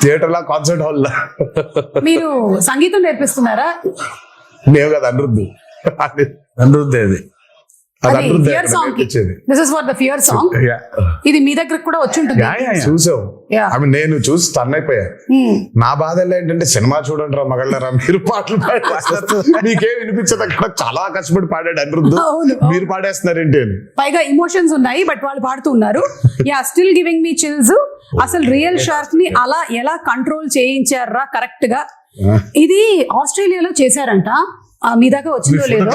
Theatre లా concert hall లా. మీరు సంగీతం నేర్పిస్తున్నారా? మేము కదా అనిరుద్ధు అది అనిరుద్ధు ఫియర్ సాంగ్ కి this is for the fear song. ఇది మీ దగ్గర కూడా వచ్చి ఉంటుంది. చూసావు? Yeah. ఆమె నేను చూసి టర్న్ అయిపోయా. నా బాధ ఏంటంటే సినిమా చూడండి రా మగళ్ళరా, మీరు పాటలు పాడేస్తారు, మీకేం వినిపించదు. అక్కడ చాలా కష్టపడి పాడాడు అనిరుద్ధు, మీరు పాడేస్తున్నారేంటి అని. పైగా ఇమోషన్స్ ఉన్నాయి బట్ వాళ్ళు పాడుతూ ఉన్నారు. Yeah, still giving me chills. అసలు రియల్ షార్క్ ని అలా ఎలా కంట్రోల్ చేయించారా కరెక్ట్ గా? ఇది ఆస్ట్రేలియాలో చేశారంట. మీ దాకా వచ్చిందో లేదో,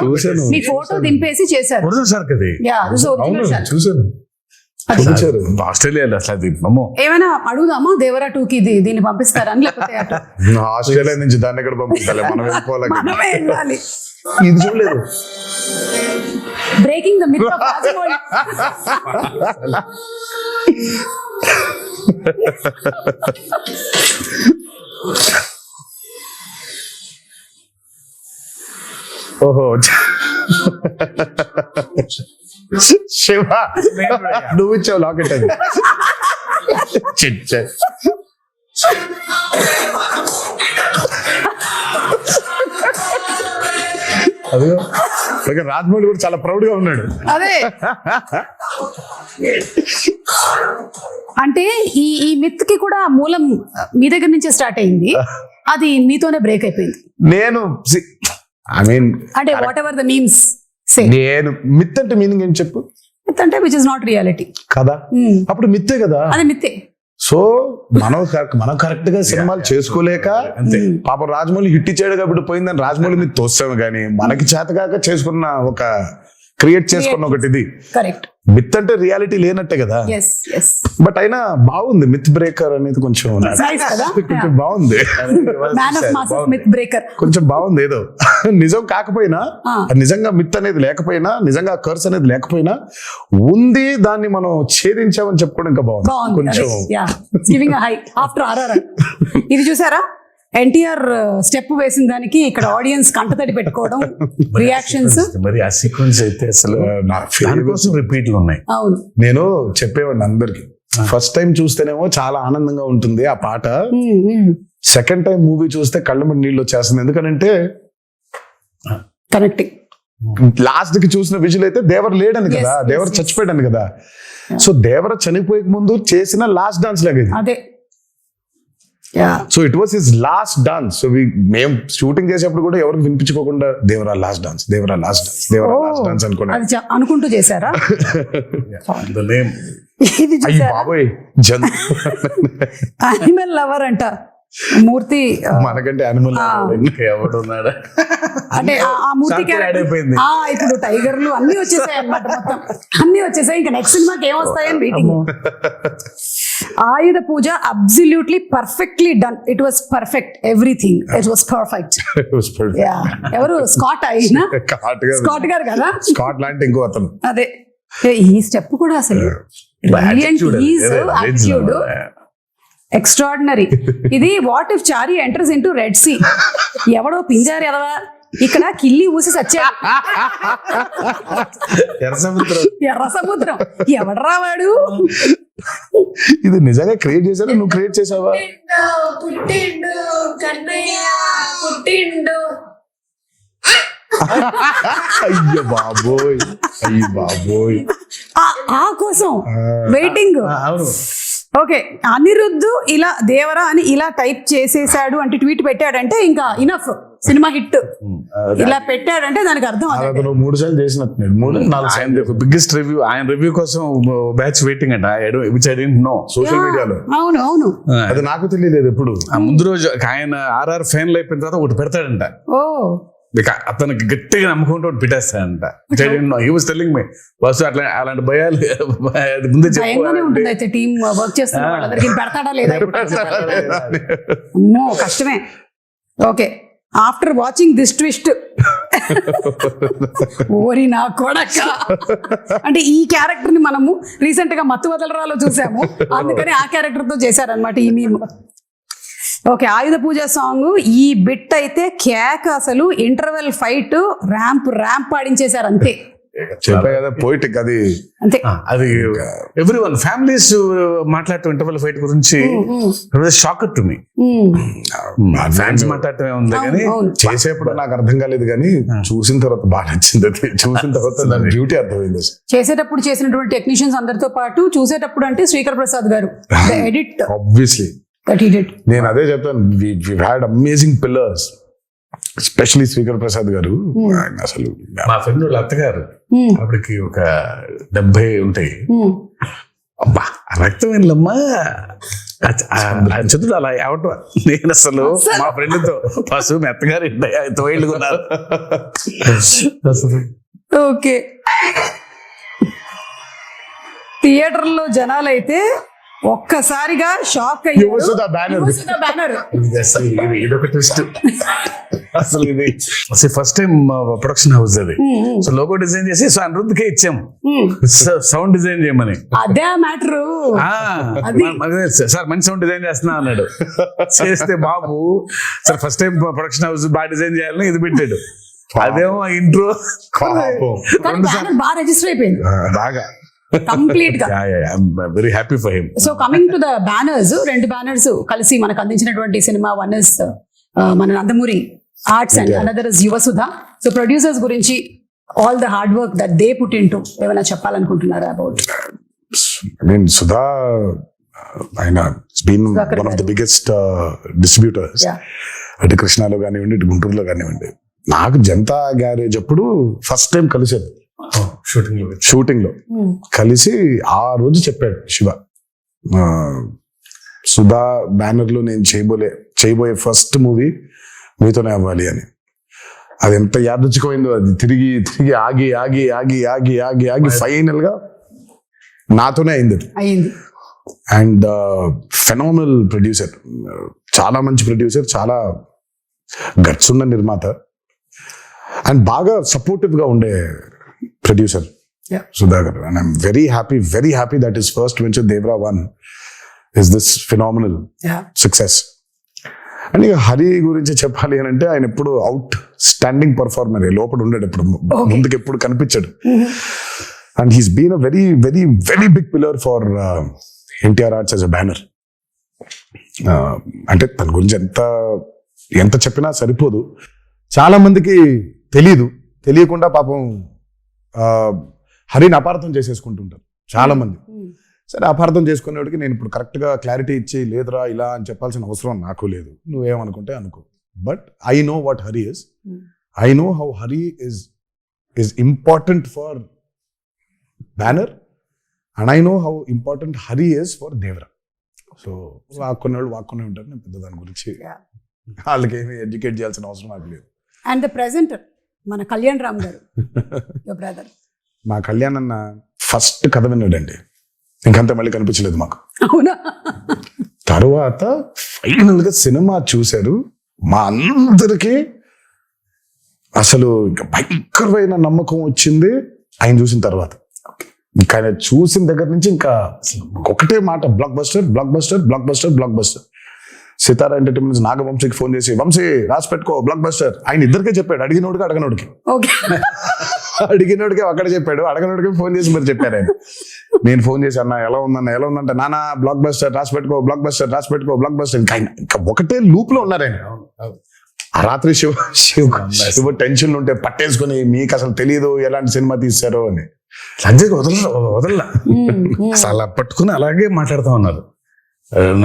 మీ ఫోటో దింపేసి చేశారు. ఆస్ట్రేలియాలో అసలు ఏమైనా అడుగుదామా దేవరా 2 కి దీన్ని పంపిస్తారని, లేకపోతే ఆస్ట్రేలియా నుంచి దాన్ని ఎక్కడ పంపిస్తాలి, మనం వెళ్ళాలి. ఇది చూడలేదు. Breaking the myth of Rajamouli. ఓహో శివ, నువ్వు ఇచ్చావు లాకెట్ అది. అదిగో రాజమౌళి కూడా చాలా ప్రౌడ్ గా ఉన్నాడు. అదే అంటే ఈ మిత్ కి కూడా మూలం మీ దగ్గర నుంచే స్టార్ట్ అయింది, అది మీతోనే బ్రేక్ అయిపోయింది. నేను ఐ మీన్ అంటే వాట్ ఎవర్ ద మీమ్స్ సే, నేను మిత్ అంటే మీనింగ్ ఏం చెప్పు? మిత్ అంటే విచ్ ఇస్ నాట్ రియాలిటీ కదా, అప్పుడు మిత్తే కదా. అది మిత్తే. సో మనం కరెక్ట్ గా సినిమాలు చేసుకోలేక పాప రాజమౌళి హిట్ ఇచ్చాడు కాబట్టి పోయిందని రాజమౌళి మీద తోస్తాము, కానీ మనకి చేతగాక చేసుకున్న ఒక క్రియేట్ చేసుకున్న ఒకటి ఇది. కరెక్ట్. మిత్ అంటే రియాలిటీ లేనట్టే కదా. బట్ అయినా బాగుంది మిత్ బ్రేకర్ అనేది, కొంచెం కొంచెం బాగుంది. కొంచెం బాగుంది. ఏదో నిజం కాకపోయినా, నిజంగా మిత్ అనేది లేకపోయినా, నిజంగా కర్స్ అనేది లేకపోయినా ఉంది, దాన్ని మనం ఛేదించామని చెప్పుకోవడం ఇంకా బాగుంది కొంచెం. ఇది చూసారా, ఎన్టీఆర్ స్టెప్ వేసిన దానికి ఇక్కడ ఆడియన్స్ కంటతడి పెట్టుకోవడం, రియాక్షన్స్. మరి ఆ సీక్వెన్స్ అయితే అసలు దానికోసం రిపీట్లు ఉన్నాయి. అవును, నేను చెప్పేవాడిని అందరికి, ఫస్ట్ టైం చూస్తేనేమో చాలా ఆనందంగా ఉంటుంది ఆ పాట, సెకండ్ టైం మూవీ చూస్తే కళ్ళ మీద నీళ్ళు వచ్చేస్తుంది. ఎందుకనంటే కనెక్టింగ్. లాస్ట్ కి చూసిన విజువల్ అయితే దేవర లేడని కదా, దేవర చచ్చిపోయాడని కదా. సో దేవర చనిపోయే ముందు చేసిన లాస్ట్ డాన్స్ లాగా ఇది. అదే. So it was his last dance. So మేము షూటింగ్ చేసేప్పుడు కూడా ఎవరికి వినిపించుకోకుండా Devara last dance, Devara last dance, Devara last dance అనుకుంటూ చేశారా? ఇది బాబోయ్, అనిమల్ లవర్ అంట మూర్తి. మనకంటే అనిమల్ ఎవడున్నాడా అంటే ఆ మూర్తి ఇప్పుడు టైగర్లు అన్ని వచ్చేసాయి అన్నమాట, మొత్తం అన్ని వచ్చేసాయి. ఇంకా నెక్స్ట్ సినిమాకి ఏమొస్తాయని waiting. Ayudha Puja absolutely perfectly done. It was perfect, everything it was perfect. ఎవరు స్కాట్ అయినా, స్కాట్ గారు కదా, స్కాట్ లాంటి ఇంకో అతను. అదే ఈ స్టెప్ కూడా అసలు యాటిట్యూడ్ ఎక్స్ట్రాడినరీ. ఇది what if Chari enters into Red Sea. ఎవడో పింజారు ఎదవా ఇక్కడ కిల్లి ఊసి సచ్చా, ఎర్ర సముద్రం ఎవడరా వాడు. ఇది నిజంగా క్రియేట్ చేశారా, నువ్వు క్రియేట్ చేసావా? పుట్టిండు కన్నయ్య పుట్టిండు. అయ్యో బాబోయ్, అయ్యో బాబోయ్, ఆ కోసం వెయిటింగ్. ఓకే, అనిరుద్ధు ఇలా దేవరా అని ఇలా టైప్ చేసేసాడు అంటే, ట్వీట్ పెట్టాడంటే ఇంకా ఇనఫ్, సినిమా హిట్. ఇలా పెట్టాడంటే దానికి అర్థం అతను 3 సార్లు చేసినట్టున్నాడు, 3-4 సార్లు. బిగ్గెస్ట్ రివ్యూ, ఆయన రివ్యూ కోసం బ్యాచ్ వెయిటింగ్ అంట, which I didn't know. Social మీడియాలో. అవును అవును, అది నాకు తెలియలేదు ఎప్పుడు. ముందు రోజు ఆయన RR ఫైనల్ అయిపోయిన తర్వాత ఒకటి పెడతాడంట. ఓ, అతనికి గట్టిగా నమ్ముకుంటూ ఒకటి పెట్టేస్తాడంట. హీ వాస్ టెల్లింగ్ మీ బస్ అట్లా అలాంటి భయాలు ముందే ఉంటుంది. అయితే టీమ్ వర్క్ చేస్తున్న వాళ్ళందరికీ పెడతాడా లేదా కష్టమే. Okay, after watching this twist, ఓరి నా కొడక, అంటే ఈ క్యారెక్టర్ ని మనము రీసెంట్ గా మత్తు వదలరాలో చూసాము, అందుకని ఆ క్యారెక్టర్ తో చేశారనమాట ఈ మీమ్. ఓకే, ఆయుధ పూజ సాంగ్ ఈ బిట్ అయితే కేక్, అసలు ఇంటర్వెల్ ఫైట్ ర్యాంప్ పాడించేశారు అంతే. చెప్పా కదా పోయిటిక్ అది. అంతే. అది ఎవ్రీ వన్ ఫ్యామిలీస్ మాట్లాడటం ఇంటర్వెల్ ఫైట్ గురించి షాకర్ టు మీ. ఫ్యాన్స్ మాట్లాడటమే ఉంది కానీ అవును. చేసేప్పుడు నాకు అర్థం కాలేదు కానీ చూసిన తర్వాత బాగా నచ్చింది. అది చూసిన తర్వాత నా బ్యూటీ అర్థమైంది. చేసేటప్పుడు చేసినటువంటి టెక్నీషియన్స్ అందరితో పాటు చూసేటప్పుడు అంటే Srikar Prasad garu edit obviously that he did. నేను అదే చెప్తాను, we had amazing pillars, especially Srikar Prasad garu. ఆయన అసలు మా ఫ్రెండ్ వాళ్ళ అత్తగారు ఆవిడకి ఒక 70 ఉంటాయి. అబ్బా రక్తం ఏంలమ్మా చదువు అలా అవటం. నేను అసలు మా ఫ్రెండ్తో పశువు మీ అత్తగారు 5 ఏళ్ళు ఉన్నారు. ఓకే, థియేటర్లో జనాలైతే ఒక్కసారిగా షాక్ యువసుధ బ్యానర్. బ్యానర్ ఇదొక ట్విస్ట్. అసలు ఇది ఫస్ట్ టైం ప్రొడక్షన్ హౌస్ అది. సో లోగో డిజైన్ చేసి సో అనిరుద్ధ్కే ఇచ్చాం సౌండ్ డిజైన్ చేయమని. అదే మ్యాటర్. సార్ మంచి సౌండ్ డిజైన్ చేస్తున్నా అన్నాడు. చేస్తే బాబు sir first time production house బాగా డిజైన్ చేయాలని ఇది పెట్టాడు. అదేమో ఇంట్రో బాగా రిజిస్టర్ అయిపోయింది బాగా కంప్లీట్ గా. Very happy for him. So coming to the banners, 2 banners కలిసి మనకు అందించినటువంటి సినిమా. వన్ ఇస్ మన Nandamuri arts and another is Yuvasudha. So producers గురించి all the hard work that they put into ఏమైనా చెప్పాలనుకుంటున్నారా అబౌట్? I mean, Sudha, ఆయన been one of the biggest distributors. అటు కృష్ణాలో కానివ్వండి, ఇటు గుంటూరులో కానివ్వండి. నాకు జనతా గ్యారేజ్ అప్పుడు ఫస్ట్ టైం కలిసేది షూటింగ్ లో కలిసి ఆ రోజు చెప్పాడు శివ, సుధా బ్యానర్ లో నేను చేయబోయే ఫస్ట్ మూవీ మీతోనే అవ్వాలి అని. అది ఎంత యాదృచ్ఛికమైందో. అది తిరిగి తిరిగి ఆగి ఆగి ఆగి ఆగి ఆగి ఆగి ఫైనల్ గా నాతోనే అయింది. అండ్ ఫెనామినల్ ప్రొడ్యూసర్, చాలా మంచి ప్రొడ్యూసర్, చాలా గట్స్ ఉన్న నిర్మాత, అండ్ బాగా సపోర్టివ్ గా ఉండే producer Sudhakar. And I'm very happy that is first venture Devara 1 is this phenomenal success. And ఇక హరి గురించి చెప్పాలి అని అంటే ఆయన ఎప్పుడు అవుట్ స్టాండింగ్ పర్ఫార్మర్, లోపల ఉండేది ఎప్పుడు, ముందుకు ఎప్పుడు కనిపించాడు. And he's been a very very very big pillar for NTR Arts as a banner. అంటే తన గురించి ఎంత చెప్పినా సరిపోదు. చాలా మందికి తెలియకుండా పాపం హరిని అపార్థం చేసేసుకుంటుంటారు చాలా మంది. సరే, అపార్థం చేసుకునేవాడికి నేను ఇప్పుడు కరెక్ట్ గా క్లారిటీ ఇచ్చి లేదురా ఇలా అని చెప్పాల్సిన అవసరం నాకు లేదు. నువ్వేమనుకుంటే అనుకో. But I know what Hari is. I know how Hari is important for banner, and I know how important Hari is for Devra. So వాక్కునే ఉంటారు. నేను పెద్ద దాని గురించి వాళ్ళకి ఏమి ఎడ్యుకేట్ చేయాల్సిన అవసరం నాకు లేదు. అండ్ ద ప్రెజెంటర్ మన కళ్యాణ్ రామ్ గారు, యువర్ బ్రదర్. మా కళ్యాణ్ అన్న ఫస్ట్ కథ విన్నాడండి, ఇంకంతా మళ్ళీ కనిపించలేదు మాకు. అవునా? తరువాత ఫైనల్ గా సినిమా చూశారు. మా అందరికీ అసలు ఇంకా భయంకరమైన నమ్మకం వచ్చింది ఆయన చూసిన తర్వాత. ఇంకా ఆయన చూసిన దగ్గర నుంచి ఇంకా ఒకటే మాట, blockbuster blockbuster blockbuster blockbuster. Sithara entertainments నాగవంశీకి ఫోన్ చేసి, వంశీ రాసి పెట్టుకో బ్లాక్ బస్టర్. ఆయన ఇద్దరికే చెప్పాడు, అడిగినోడికి అక్కడ చెప్పాడు, అడగనోడికి ఫోన్ చేసి మరి చెప్పారు ఆయన. నేను ఫోన్ చేసి, అన్న ఎలా ఉందంటే, నానా బ్లాక్ బస్టర్ రాసి పెట్టుకో బ్లాక్ బస్టర్ రాసి పెట్టుకో బ్లాక్ బస్టర్. ఇంకా ఒకటే లూప్ లో ఉన్నారు ఆయన. ఆ రాత్రి శివ టెన్షన్ ఉంటే పట్టేసుకుని, మీకు అసలు తెలియదు ఎలాంటి సినిమా తీశారో అని. వదల అసలు అలా పట్టుకుని అలాగే మాట్లాడుతూ ఉన్నారు.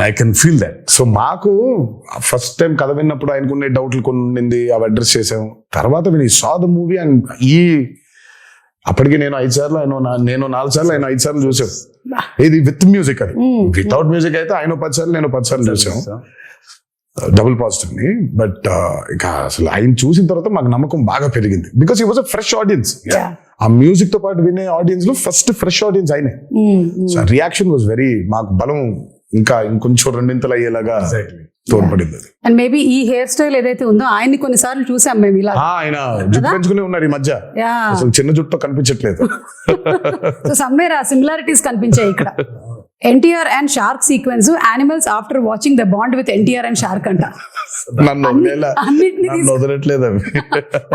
I can feel that. So మాకు ఫస్ట్ టైం కథ విన్నప్పుడు ఆయనకున్న డౌట్లు కొన్ని ఉండింది, అవి అడ్రస్ చేసాము. తర్వాత నేను సా ద మూవీ అండ్ అప్పటికి నేను 5 సార్లు, నేను 4 సార్లు, ఆయన 5 సార్లు చూసాం. ఇది విత్ మ్యూజిక్, అది వితౌట్ మ్యూజిక్ అయితే ఆయన 10 సార్లు, నేను 10 సార్లు చూసాం, డబుల్ పాజిటివ్ ని. బట్ ఇంకా అసలు ఆయన చూసిన తర్వాత మాకు నమ్మకం బాగా పెరిగింది. Because he was a fresh audience. ఆ మ్యూజిక్ తో పాటు వినే ఆడియన్స్ లో ఫస్ట్ ఫ్రెష్ ఆడియన్స్ ఆయనే. సో రియాక్షన్ వాజ్ వెరీ, మాకు బలం ఇంకా ఇంకొంచెం రెండింతలు అయ్యేలాగా తోడ్పడింది. అండ్ మేబీ ఈ హెయిర్ స్టైల్ ఏదైతే ఉందో ఆయన్ని కొన్నిసార్లు చూసాం మేము ఇలా. ఆయన జుట్టు పెంచుకునే ఉన్నారు ఈ మధ్య, అసలు చిన్న జుట్టుతో కనిపించట్లేదు. సో సమ్వేర్ ఆ సిమిలారిటీస్ కనిపించాయి ఇక్కడ. NTR and shark sequence animals after watching the bond with NTR and shark అంట. నన్ను వదిలేలా, అన్నిటిని నన్ను వదలట్లేదు అవి.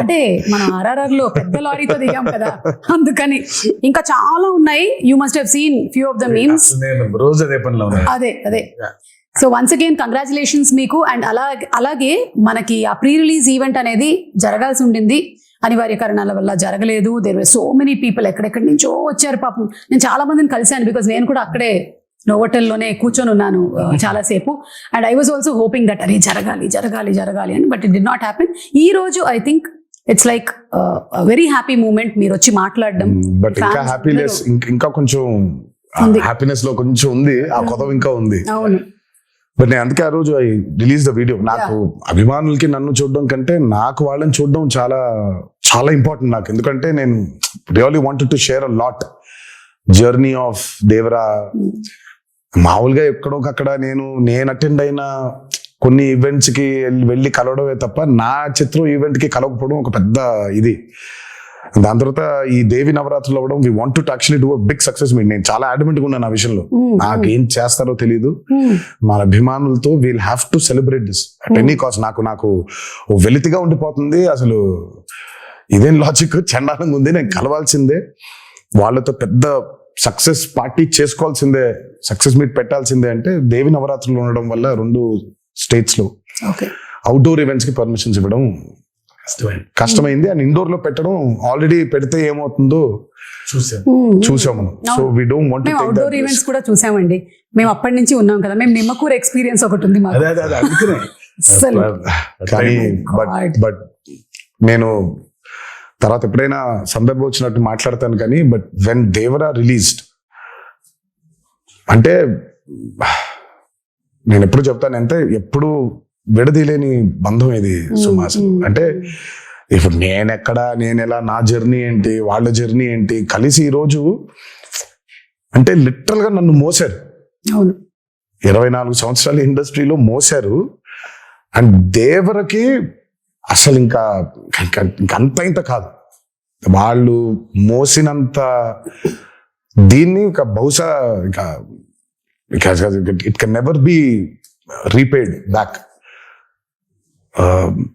అంటే మనం RRR లో పెద్ద లారీతో దిగాం కదా, అందుకని. ఇంకా చాలా ఉన్నాయి. You must have seen few of the memes. నేను రోజు అదే పనిలో ఉన్నాను. అదే సో వన్స్ అగైన్ కంగ్రాచులేషన్స్ మీకు. అండ్ అలాగే మనకి ఆ ప్రీ రిలీజ్ ఈవెంట్ అనేది జరగాల్సి ఉండింది, అనివార్య కారణాల వల్ల జరగలేదు. There were so many people, ఎక్కడెక్కడి నుంచో వచ్చారు పాపం. నేను చాలా మందిని కలిశాను, బికాస్ నేను కూడా అక్కడే నోవోటెల్లోనే కూర్చొని ఉన్నాను చాలాసేపు. And I was also hoping that అరే జరగాలి అని, but it did not happen. ఈ రోజు I think it's like very happy moment మీరు వచ్చి మాట్లాడడం. బట్ ఇంకా హ్యాపీనెస్, ఇంకా కొంచెం హ్యాపీనెస్ లో కొంచెం ఉంది, ఆ కొదవ ఇంకా ఉంది. అవును. బట్ నేను అందుకే ఆ రోజు ఐ రిలీజ్ ద వీడియో. నాకు అభిమానులకి నన్ను చూడడం కంటే నాకు వాళ్ళని చూడడం చాలా చాలా ఇంపార్టెంట్ నాకు. ఎందుకంటే నేను really wanted to share a lot journey of Devara. మామూలుగా ఎక్కడొకక్కడ నేను అటెండ్ అయిన కొన్ని ఈవెంట్స్ కి వెళ్ళి కలవడమే తప్ప నా చిత్రం ఈవెంట్ కి కలవకపోవడం ఒక పెద్ద ఇది. దాని తర్వాత ఈ దేవి నవరాత్రులు అవ్వడం, we want to actually do a big success meet. నేను చాలా అడ్మెంట్ గా ఉన్నాను ఆ విషయంలో. నాకేం చేస్తారో తెలియదు, మన అభిమానులతో we'll have to celebrate this at any cost. నాకు వెలితిగా ఉండిపోతుంది అసలు. ఇదేం లాజిక్, చండాలంగా ఉంది. నేను కలవాల్సిందే, వాళ్ళతో పెద్ద సక్సెస్ పార్టీ చేసుకోవాల్సిందే, సక్సెస్ మీట్ పెట్టాల్సిందే. అంటే దేవి నవరాత్రులు ఉండడం వల్ల 2 states లో అవుట్డోర్ ఈవెంట్స్ కి పర్మిషన్స్ ఇవ్వడం కష్టమైంది. అండ్ ఇండోర్ లో పెట్టడం, ఆల్రెడీ పెడితే ఏమవుతుందో చూసాం మనం. So we don't want to take outdoor events కూడా చూసామండి. మేము అప్పటి నుంచి ఉన్నాం కదా, మేము నిమ్మకూరు ఎక్స్పీరియన్స్ ఒకటి ఉంది మాకు. కానీ బట్ నేను తర్వాత ఎప్పుడైనా సందర్భం వచ్చినట్టు మాట్లాడతాను కానీ, బట్ వెన్ దేవరా రిలీజ్డ్ అంటే నేను ఎప్పుడు చెప్తానంటే, ఎప్పుడు విడదీలేని బంధం ఇది సుమాస్. అంటే ఇప్పుడు నేను ఎలా, నా జర్నీ ఏంటి, వాళ్ళ జర్నీ ఏంటి, కలిసి ఈరోజు అంటే లిటరల్ గా నన్ను మోసారు. 24 సంవత్సరాల ఇండస్ట్రీలో మోసారు. అండ్ దేవరకి అసలు ఇంకా అంత ఇంత కాదు, వాళ్ళు మోసినంత దీన్ని ఇంకా బహుశా ఇంకా it can never be repaid back.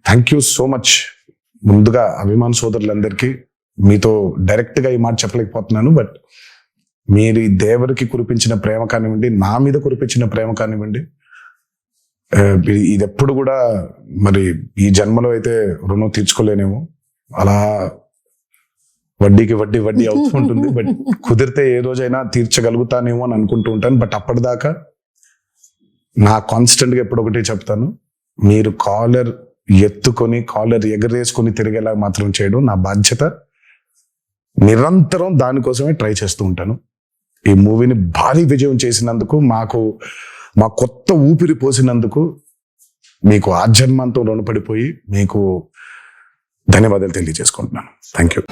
Thank you so much. ముందుగా అభిమాన సోదరులందరికీ మీతో డైరెక్ట్ గా ఈ మాట చెప్పలేకపోతున్నాను, బట్ మీరు ఈ దేవరికి కురిపించిన ప్రేమ కానివ్వండి, నా మీద కురిపించిన ప్రేమ కానివ్వండి, ఇది ఎప్పుడు కూడా మరి ఈ జన్మలో అయితే రుణం తీర్చుకోలేనేమో. అలా వడ్డీకి వడ్డీ అవుతూ ఉంటుంది. బట్ కుదిరితే ఏ రోజైనా తీర్చగలుగుతానేమో అని అనుకుంటూ ఉంటాను. బట్ అప్పటిదాకా నా కాన్స్టెంట్ గా ఎప్పుడు ఒకటి చెప్తాను, మీరు కాలర్ ఎత్తుకొని కాలర్ ఎగరేసుకొని తిరిగేలా మాత్రం చేయడం నా బాధ్యత. నిరంతరం దానికోసమే ట్రై చేస్తూ ఉంటాను. ఈ మూవీని భారీ విజయం చేసినందుకు, మా కొత్త ఊపిరి పోసినందుకు మీకు ఆజన్మంతో రుణపడిపోయి మీకు ధన్యవాదాలు తెలియజేసుకుంటున్నాను. Thank you.